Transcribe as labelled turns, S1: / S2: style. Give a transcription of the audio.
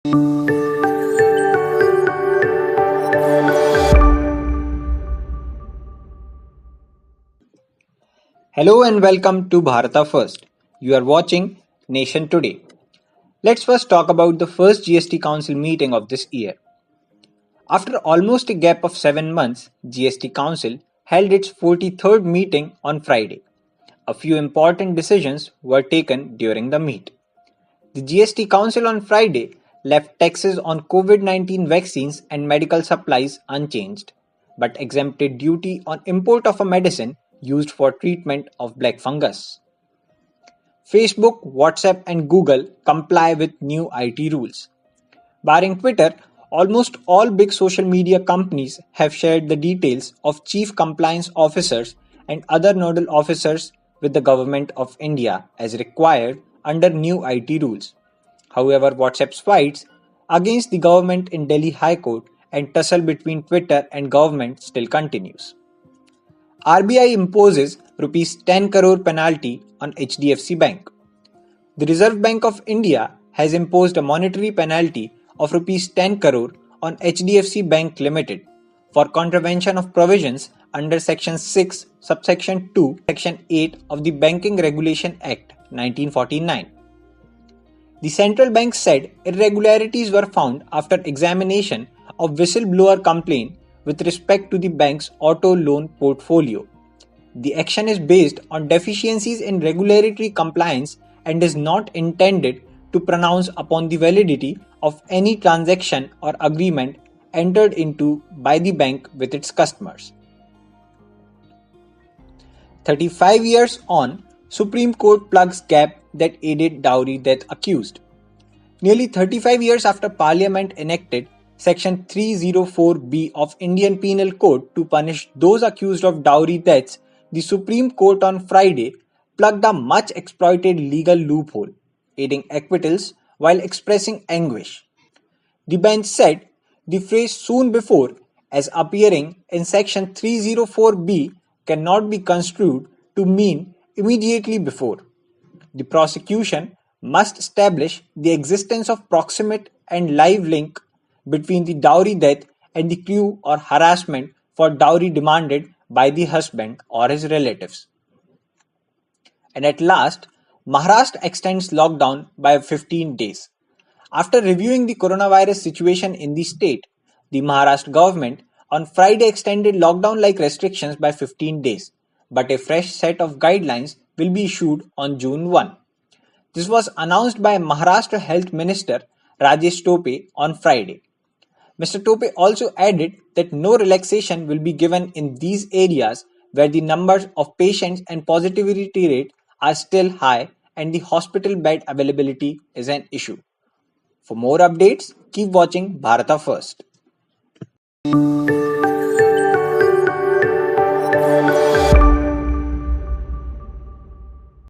S1: Hello and welcome to Bharata First. You are watching Nation Today. Let's first talk about the first GST Council meeting of this year. After almost a gap of 7 months, GST Council held its 43rd meeting on Friday. A few important decisions were taken during the meet. The GST Council on Friday left taxes on COVID-19 vaccines and medical supplies unchanged, but exempted duty on import of a medicine used for treatment of black fungus. Facebook, WhatsApp, and Google comply with new IT rules. Barring Twitter, almost all big social media companies have shared the details of chief compliance officers and other nodal officers with the Government of India as required under new IT rules. However, WhatsApp's fights against the government in Delhi High Court and tussle between Twitter and government still continues. RBI imposes Rs 10 crore penalty on HDFC Bank. The Reserve Bank of India has imposed a monetary penalty of Rs 10 crore on HDFC Bank Limited for contravention of provisions under Section 6, Subsection 2, Section 8 of the Banking Regulation Act 1949. The central bank said irregularities were found after examination of whistleblower complaint with respect to the bank's auto loan portfolio. The action is based on deficiencies in regulatory compliance and is not intended to pronounce upon the validity of any transaction or agreement entered into by the bank with its customers. 35 years on, Supreme Court plugs gap that aided dowry death accused. Nearly 35 years after Parliament enacted Section 304B of Indian Penal Code to punish those accused of dowry deaths, the Supreme Court on Friday plugged a much exploited legal loophole, aiding acquittals while expressing anguish. The bench said the phrase soon before, as appearing in Section 304B, cannot be construed to mean immediately before. The prosecution must establish the existence of proximate and live link between the dowry death and the clue or harassment for dowry demanded by the husband or his relatives. And at last, Maharashtra extends lockdown by 15 days. After reviewing the coronavirus situation in the state, the Maharashtra government on Friday extended lockdown-like restrictions by 15 days, but a fresh set of guidelines will be issued on June 1. This was announced by Maharashtra Health Minister Rajesh Tope on Friday. Mr. Tope also added that no relaxation will be given in these areas where the numbers of patients and positivity rate are still high and the hospital bed availability is an issue. For more updates, keep watching Bharata First.